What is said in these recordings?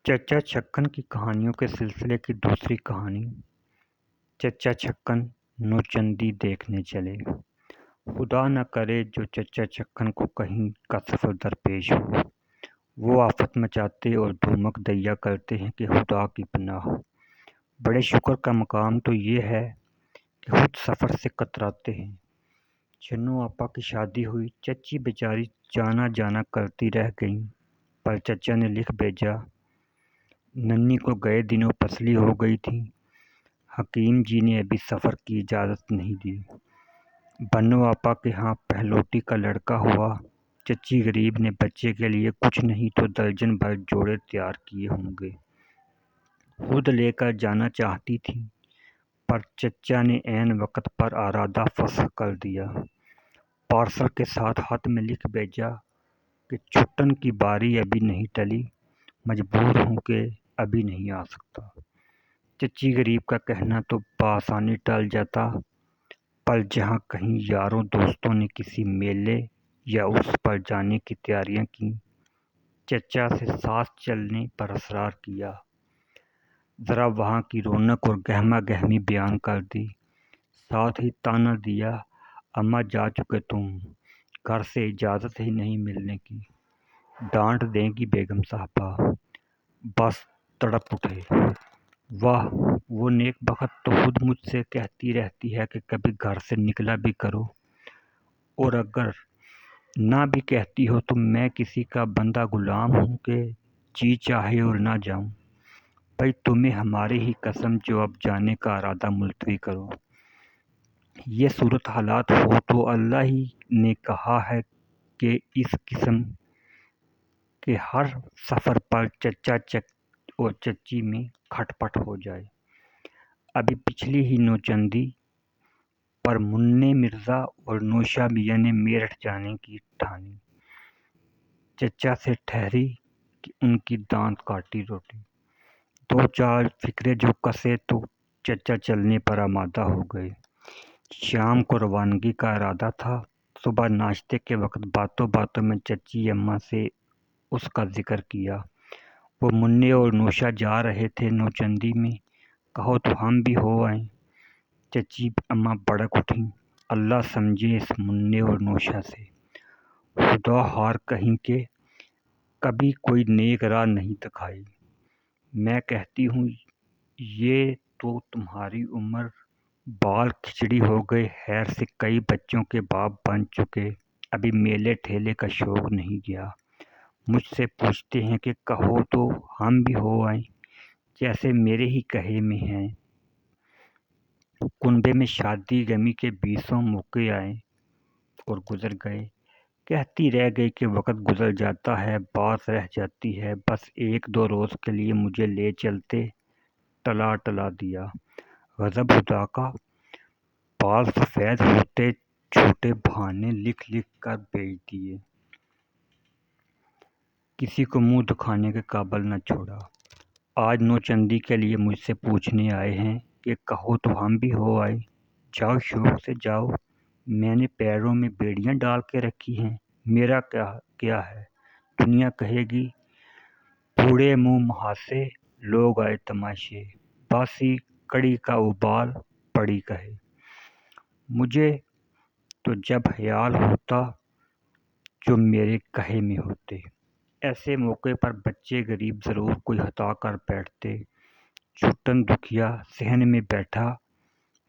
چچا چھکن کی کہانیوں کے سلسلے کی دوسری کہانی۔ چچا چھکن نوچندی دیکھنے چلے۔ خدا نہ کرے جو چچا چھکن کو کہیں کا سفر درپیش ہو۔ وہ آفت مچاتے اور دھومک دیا کرتے ہیں کہ خدا کی پناہ۔ بڑے شکر کا مقام تو یہ ہے کہ خود سفر سے کتراتے ہیں۔ چنو آپا کی شادی ہوئی، چچی بیچاری جانا جانا کرتی رہ گئیں، پر چچا نے لکھ بھیجا، ننھی کو گئے دنوں پسلی ہو گئی تھی، حکیم جی نے ابھی سفر کی اجازت نہیں دی۔ بنو آپا کے ہاں پہلوٹی کا لڑکا ہوا، چچی غریب نے بچے کے لیے کچھ نہیں تو درجن بھر جوڑے تیار کیے ہوں گے۔ خود لے کر جانا چاہتی تھی، پر چچا نے عین وقت پر ارادہ فسخ کر دیا۔ پارسل کے ساتھ خط میں لکھ بھیجا کہ چھٹن کی باری ابھی نہیں ٹلی، مجبور ہوں کہ ابھی نہیں آ سکتا۔ چچی غریب کا کہنا تو بآسانی ٹل جاتا، پر جہاں کہیں یاروں دوستوں نے کسی میلے یا عرس پر جانے کی تیاریاں کیں، چچا سے ساتھ چلنے پر اصرار کیا، ذرا وہاں کی رونق اور گہما گہمی بیان کر دی، ساتھ ہی طعنہ دیا، اماں جا چکے تم، گھر سے اجازت ہی نہیں ملنے کی، ڈانٹ دیں گی بیگم صاحبہ۔ بس تڑپ اٹھے، واہ وہ نیک بخت تو خود مجھ سے کہتی رہتی ہے کہ کبھی گھر سے نکلا بھی کرو، اور اگر نہ بھی کہتی ہو تو میں کسی کا بندہ غلام ہوں کہ جی چاہے اور نہ جاؤں۔ بھئی تمہیں ہماری ہی قسم جو اب جانے کا ارادہ ملتوی کرو۔ یہ صورت حالات ہو تو اللہ ہی نے کہا ہے کہ اس قسم کے ہر سفر پر چچا اور چچی میں کھٹ پٹ ہو جائے۔ ابھی پچھلی ہی نوچندی پر منّے مرزا اور نوشا میاں نے میرٹھ جانے کی ٹھانی۔ چچا سے ٹھہری کہ ان کی دانت کاٹی روٹی۔ دو چار فکرے جو کسے تو چچا چلنے پر آمادہ ہو گئے۔ شام کو روانگی کا ارادہ تھا۔ صبح ناشتے کے وقت باتوں باتوں میں چچی اماں سے اس کا ذکر کیا۔ وہ منّے اور نوشا جا رہے تھے نوچندی میں، کہو تو ہم بھی ہو آئیں۔ چچی اماں بڑک اٹھیں، اللہ سمجھے اس منّے اور نوشا سے، خدا ہار کہیں کہ کبھی کوئی نیک راہ نہیں دکھائی۔ میں کہتی ہوں یہ تو تمہاری عمر بال کھچڑی ہو گئے، خیر سے کئی بچوں کے باپ بن چکے، ابھی میلے ٹھیلے کا شوق نہیں گیا۔ مجھ سے پوچھتے ہیں کہ کہو تو ہم بھی ہو آئیں، جیسے میرے ہی کہے میں ہیں۔ کنبے میں شادی غمی کے 20 موقع آئے اور گزر گئے۔ کہتی رہ گئی کہ وقت گزر جاتا ہے، بات رہ جاتی ہے، بس ایک دو روز کے لیے مجھے لے چلتے، ٹلا دیا۔ غضب خدا کا، بال سفید ہوتے جھوٹے بہانے لکھ لکھ کر بھیج دیے، کسی کو منہ دکھانے کے قابل نہ چھوڑا۔ آج نوچندی کے لیے مجھ سے پوچھنے آئے ہیں کہ کہو تو ہم بھی ہو آئے۔ جاؤ شوق سے جاؤ، میں نے پیروں میں بیڑیاں ڈال کے رکھی ہیں، میرا کیا ہے، دنیا کہے گی بوڑھے منہ محاسے، لوگ آئے تماشے، باسی کڑی کا ابال پڑی کہے۔ مجھے تو جب خیال ہوتا جو میرے کہے میں ہوتے۔ ایسے موقع پر بچے غریب ضرور کوئی خطا کر بیٹھتے۔ چھٹن دکھیا صحن میں بیٹھا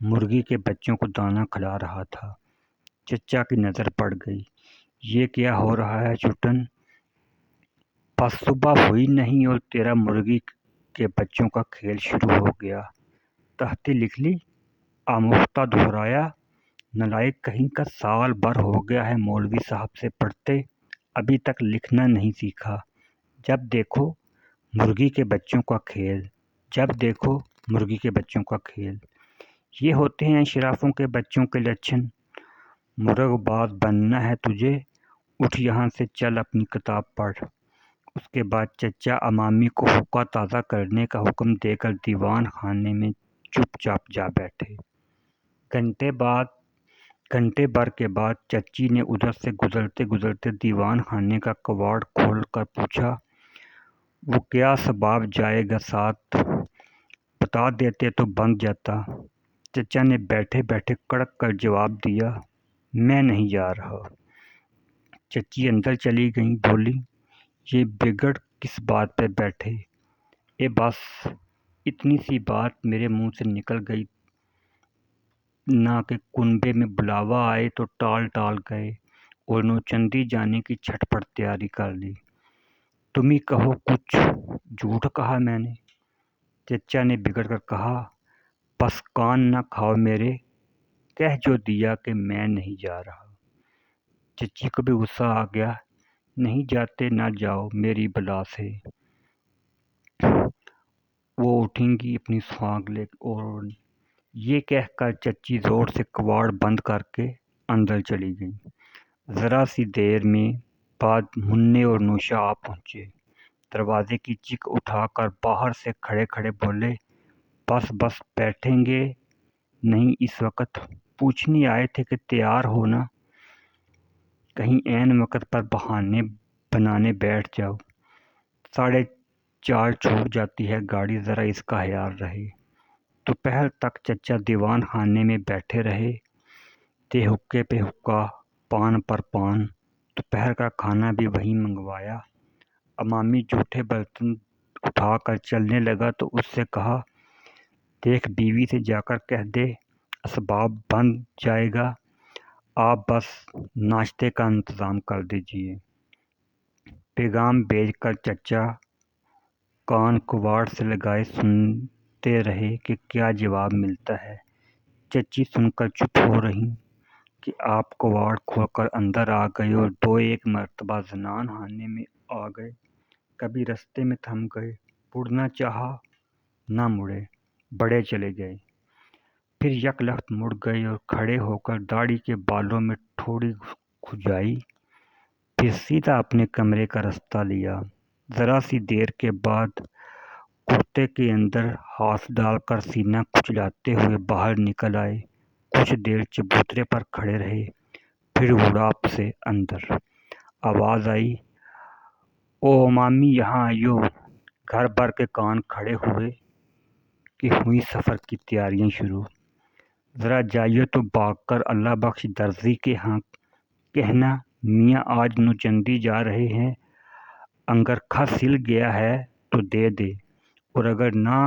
مرغی کے بچوں کو دانہ کھلا رہا تھا۔ چچا کی نظر پڑ گئی، یہ کیا ہو رہا ہے چھٹن؟ بس صبح ہوئی نہیں اور تیرا مرغی کے بچوں کا کھیل شروع ہو گیا۔ تہتی لکھ لی، آموختہ دہرایا، نالائق کہیں کا، سال بھر ہو گیا ہے مولوی صاحب سے پڑھتے، ابھی تک لکھنا نہیں سیکھا۔ جب دیکھو مرغی کے بچوں کا کھیل، جب دیکھو مرغی کے بچوں کا کھیل، یہ ہوتے ہیں اشرافوں کے بچوں کے لچھن۔ مرغ باز بننا ہے تجھے، اٹھ یہاں سے چل اپنی کتاب پڑھ۔ اس کے بعد چچا امامی کو حقہ تازہ کرنے کا حکم دے کر دیوان خانے میں چپ چاپ جا بیٹھے۔ گھنٹے بھر کے بعد چچی نے ادھر سے گزرتے گزرتے دیوان خانے کا کواڑ کھول کر پوچھا، وہ کیا سباب جائے گا ساتھ، بتا دیتے تو بن جاتا۔ چچا نے بیٹھے بیٹھے کڑک کر جواب دیا، میں نہیں جا رہا۔ چچی اندر چلی گئیں، بولی، یہ بگڑ کس بات پہ بیٹھے؟ بس اتنی سی بات میرے منہ سے نکل گئی نہ کہ کنبے میں بلاوا آئے تو ٹال ٹال گئے اور نوچندی جانے کی چھٹپٹ تیاری کر لی۔ تم ہی کہو کچھ، جھوٹ کہا میں نے؟ چچا نے بگڑ کر کہا، بس کان نہ کھاؤ میرے، کہہ جو دیا کہ میں نہیں جا رہا۔ چچی کو بھی غصہ آ گیا، نہیں جاتے نہ جاؤ میری بلا سے۔ وہ اٹھیں گی اپنی سوانگ لے اور یہ کہہ کر چچی زور سے کواڑ بند کر کے اندر چلی گئی۔ ذرا سی دیر میں بعد منّے اور نوشا آ پہنچے۔ دروازے کی چک اٹھا کر باہر سے کھڑے کھڑے بولے، بس بس بیٹھیں گے نہیں اس وقت؟ پوچھنے آئے تھے کہ تیار ہونا، کہیں عین وقت پر بہانے بنانے بیٹھ جاؤ۔ 4:30 چھوٹ جاتی ہے گاڑی، ذرا اس کا خیال رہے۔ دوپہر تک چچا دیوان خانے میں بیٹھے رہے تھے، حقے پہ حقہ، پان پر پان۔ دوپہر کا کھانا بھی وہیں منگوایا۔ امامی جھوٹے برتن اٹھا کر چلنے لگا تو اس سے کہا، دیکھ بیوی سے جا کر کہہ دے اسباب بن جائے گا، آپ بس ناشتے کا انتظام کر دیجئے۔ پیغام بھیج کر چچا کان کواڑ سے لگائے سنتے رہے کہ کیا جواب ملتا ہے۔ چچی سن کر چپ ہو رہیں کہ آپ کواڑ کھول کر اندر آ گئے اور 2-1 مرتبہ زنان خانے میں آ گئے، کبھی رستے میں تھم گئے، مڑنا چاہا نہ مڑے، بڑھے چلے گئے، پھر یک لخت مڑ گئے اور کھڑے ہو کر داڑھی کے بالوں میں تھوڑی کھجائی، پھر سیدھا اپنے کمرے کا رستہ لیا۔ ذرا سی دیر کے بعد کرتے کے اندر ہاتھ ڈال کر سینہ کچلاتے ہوئے باہر نکل آئے۔ کچھ دیر چبوترے پر کھڑے رہے، پھر گھڑاپ سے اندر۔ آواز آئی، او مامی یہاں آئیو۔ گھر بھر کے کان کھڑے ہوئے کہ ہوئی سفر کی تیاریاں شروع۔ ذرا جائیو تو بھاگ کر اللہ بخش درزی کے ہاں کہنا میاں آج نوچندی جا رہے ہیں، انگرکھا سل گیا ہے تو دے دے، اور اگر نہ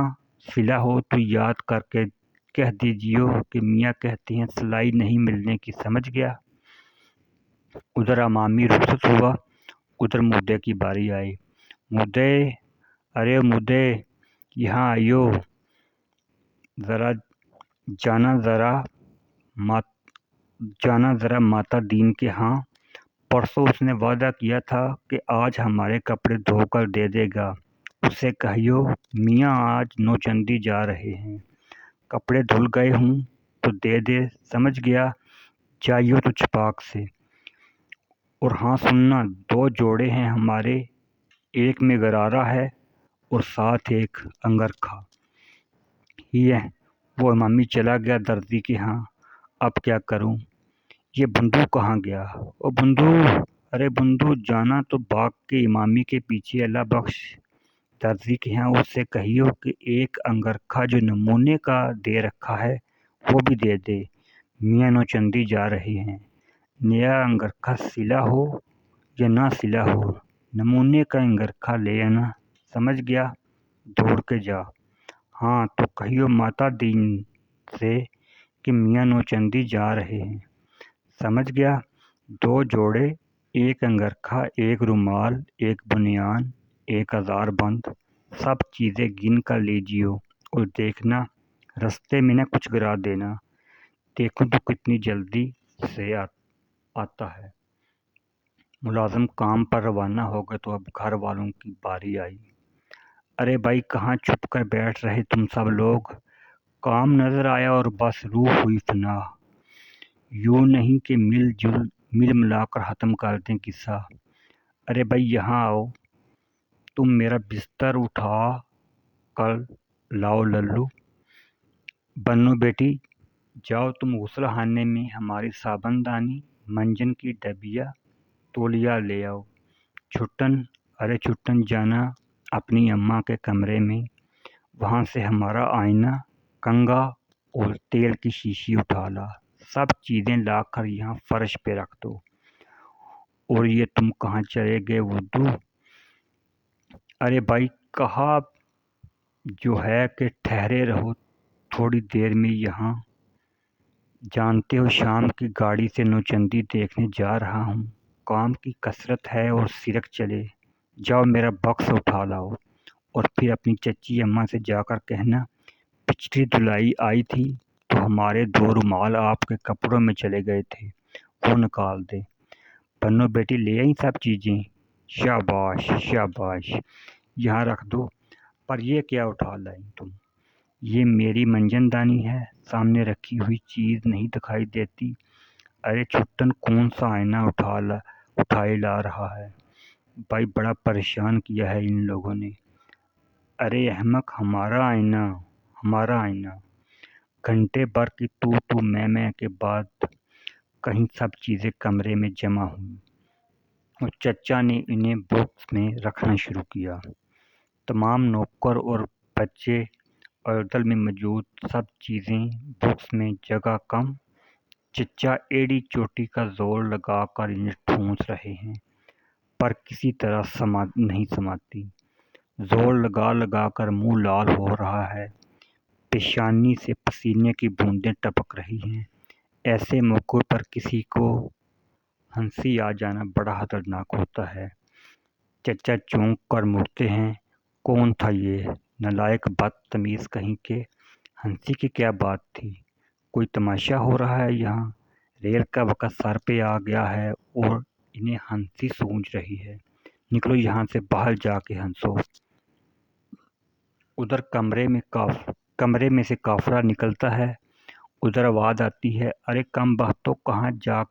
سلا ہو تو یاد کر کے کہہ دیجیو کہ میاں کہتے ہیں سلائی نہیں ملنے کی، سمجھ گیا؟ ادھر امامی رخصت ہوا، ادھر مدے کی باری آئی۔ مدے، ارے مدے یہاں آئیو ذرا، جانا ذرا ماتا دین کے ہاں، پرسوں اس نے وعدہ کیا تھا کہ آج ہمارے کپڑے دھو کر دے دے گا، اسے کہیو میاں آج نوچندی جا رہے ہیں، کپڑے دھل گئے ہوں تو دے دے، سمجھ گیا؟ جائیو تو چھپاک سے۔ اور ہاں سننا، 2 جوڑے ہیں ہمارے، ایک میں غرارہ ہے اور ساتھ ایک انگرکھا ہی ہے۔ وہ امامی چلا گیا درزی کے ہاں، اب کیا کروں؟ یہ بندو کہاں گیا؟ او بندو، ارے بندو جانا تو بھاگ کے امامی کے پیچھے اللہ بخش درزی کے ہاں، اس سے کہیو کہ ایک انگرکھا جو نمونے کا دے رکھا ہے وہ بھی دے دے، میاں نوچندی جا رہے ہیں، نیا انگرکھا سلا ہو یا نہ سلا ہو، نمونے کا انگرکھا لے آنا، سمجھ گیا؟ دوڑ کے جا۔ ہاں تو کہیو ماتا دین سے کہ میاں نوچندی جا رہے ہیں، سمجھ گیا؟ 2 جوڑے، ایک انگرکھا، ایک رومال، ایک بنیان، ایک ہزار بند، سب چیزیں گن کر لیجیو، اور دیکھنا رستے میں نہ کچھ گرا دینا، دیکھوں تو کتنی جلدی سے آتا ہے۔ ملازم کام پر روانہ ہو گئے تو اب گھر والوں کی باری آئی۔ ارے بھائی کہاں چھپ کر بیٹھ رہے تم سب لوگ؟ کام نظر آیا اور بس روح ہوئی فنا۔ یوں نہیں کہ مل ملا کر ختم کر دیں قصہ۔ ارے بھائی یہاں آؤ، تم میرا بستر اٹھا کر لاؤ للو۔ بنو بیٹی جاؤ تم غسل خانے میں ہماری صابن دانی، منجن کی ڈبیا، تولیہ لے آؤ۔ چھٹن، ارے چھٹن جانا، اپنی اماں کے کمرے میں، وہاں سے ہمارا آئینہ، کنگھا اور تیل کی شیشی اٹھا لا، سب چیزیں لا کر یہاں فرش پہ رکھ دو۔ اور یہ تم کہاں چلے گئے ودو؟ ارے بھائی کہا جو ہے کہ ٹھہرے رہو تھوڑی دیر میں یہاں، جانتے ہو شام کی گاڑی سے نوچندی دیکھنے جا رہا ہوں، کام کی کثرت ہے اور سرک چلے، جاؤ میرا بکس اٹھا لاؤ، اور پھر اپنی چچی اماں سے جا کر کہنا پچھلی دھلائی آئی تھی تو ہمارے 2 رومال آپ کے کپڑوں میں چلے گئے تھے، وہ نکال دے۔ بنو بیٹی لے آئی سب چیزیں؟ شاباش شاباش، یہاں رکھ دو۔ پر یہ کیا اٹھا لائی تم؟ یہ میری منجن دانی ہے، سامنے رکھی ہوئی چیز نہیں دکھائی دیتی؟ ارے چھٹن کون سا آئینہ اٹھائے لا رہا ہے؟ بھائی بڑا پریشان کیا ہے ان لوگوں نے۔ ارے احمق، ہمارا آئینہ۔ گھنٹے بھر کی تو میں کے بعد کہیں سب چیزیں کمرے میں جمع ہوئی اور چچا نے انہیں باکس میں رکھنا شروع کیا۔ تمام نوکر اور بچے اور دل میں موجود سب چیزیں باکس میں، جگہ کم۔ چچا ایڑی چوٹی کا زور لگا کر انہیں ٹھونس رہے ہیں، پر کسی طرح نہیں سماتی۔ زور لگا کر منہ لال ہو رہا ہے، پیشانی سے پسینے کی بوندیں ٹپک رہی ہیں۔ ایسے موقع پر کسی کو ہنسی آ جانا بڑا خطرناک ہوتا ہے۔ چچا چونک کر مڑتے ہیں، کون تھا یہ نالائق بدتمیز کہیں کے؟ ہنسی کی کیا بات تھی؟ کوئی تماشا ہو رہا ہے یہاں؟ ریل کا وقت سر پہ آ گیا ہے اور انہیں ہنسی سوجھ رہی ہے۔ نکلو یہاں سے، باہر جا کے ہنسو۔ ادھر کمرے میں سے کافرہ نکلتا ہے، ادھر آواز آتی ہے، ارے کم بختوں، کہاں جا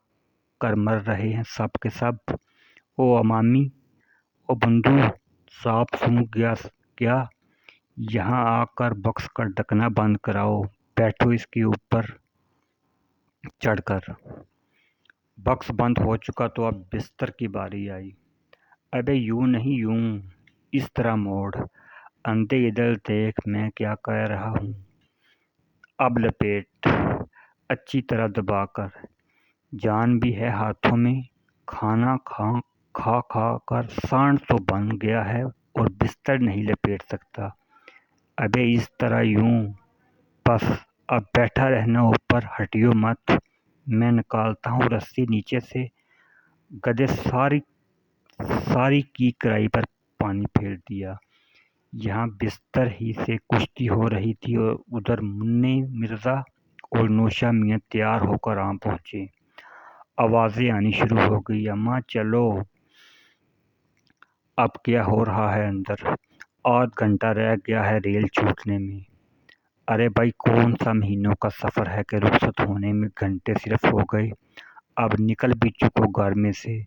کر مر رہے ہیں سب کے سب؟ او امامی، او بندو، سانپ سونگھ گیا کیا؟ یہاں آ کر بکس کا ڈھکنا بند کراؤ، بیٹھو اس کے اوپر چڑھ کر۔ بکس بند ہو چکا تو اب بستر کی باری آئی۔ ابے یوں نہیں، یوں، اس طرح موڑ، اندھے ادھر دیکھ، میں کیا کہہ رہا ہوں۔ اب لپیٹ، اچھی طرح دبا کر، جان بھی ہے ہاتھوں میں۔ کھانا کھا کر سانڈ تو بن گیا ہے اور بستر نہیں لپیٹ سکتا۔ ابے اس طرح، یوں، بس اب بیٹھا رہنا اوپر، ہٹیو مت، میں نکالتا ہوں رسی نیچے سے۔ گدھے ساری کی کرائی پر پانی پھیر دیا۔ یہاں بستر ہی سے کشتی ہو رہی تھی اور ادھر منی مرزا اور نوشا میاں تیار ہو کر آ پہنچے۔ آوازیں آنی شروع ہو گئی، اماں چلو۔ اب کیا ہو رہا ہے اندر؟ 8 گھنٹہ رہ گیا ہے ریل چھوٹنے میں۔ ارے بھائی کون سا مہینوں کا سفر ہے کہ رخصت ہونے میں گھنٹے صرف ہو گئے؟ اب نکل بھی چکو گھر میں سے،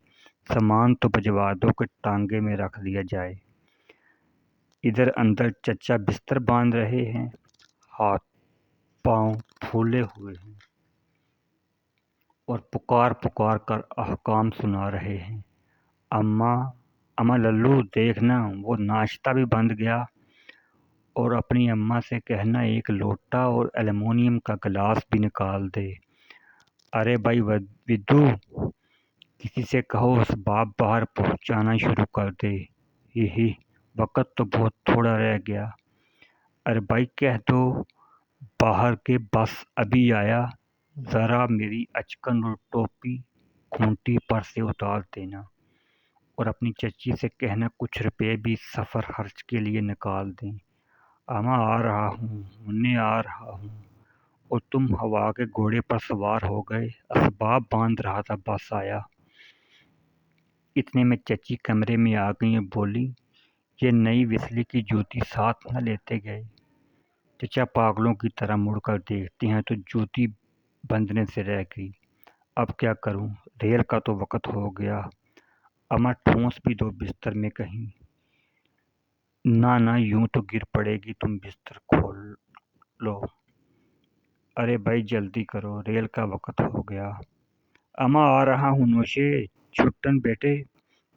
سامان تو بھجوا دو کہ ٹانگے میں رکھ دیا جائے۔ ادھر اندر چچا بستر باندھ رہے ہیں، ہاتھ پاؤں پھولے ہوئے ہیں اور پکار کر احکام سنا رہے ہیں۔ اماں للو دیکھنا، وہ ناشتہ بھی بند گیا، اور اپنی اماں سے کہنا ایک لوٹا اور ایلومینیم کا گلاس بھی نکال دے۔ ارے بھائی ودو، کسی سے کہو اسباب باہر پہنچانا شروع کر دے، ہی وقت تو بہت تھوڑا رہ گیا۔ ارے بھائی کہہ دو باہر کے بس ابھی آیا، ذرا میری اچکن اور ٹوپی کھونٹی پر سے اتار دینا، اور اپنی چچی سے کہنا کچھ روپے بھی سفر خرچ کے لیے نکال دیں۔ اماں آ رہا ہوں، ہونے آ رہا ہوں۔ اور تم ہوا کے گھوڑے پر سوار ہو گئے، اسباب باندھ رہا تھا، بس آیا۔ اتنے میں چچی کمرے میں آ گئی اور بولی، یہ نئی وسلی کی جوتی ساتھ نہ لیتے گئے؟ چچا پاگلوں کی طرح مڑ کر دیکھتے ہیں تو جوتی بندھنے سے رہ گئی۔ اب کیا کروں، ریل کا تو وقت ہو گیا۔ اماں ٹھونس بھی دو بستر میں کہیں۔ نہ یوں تو گر پڑے گی، تم بستر کھول لو۔ ارے بھائی جلدی کرو، ریل کا وقت ہو گیا۔ اماں آ رہا ہوں نوشے، چھٹن بیٹے،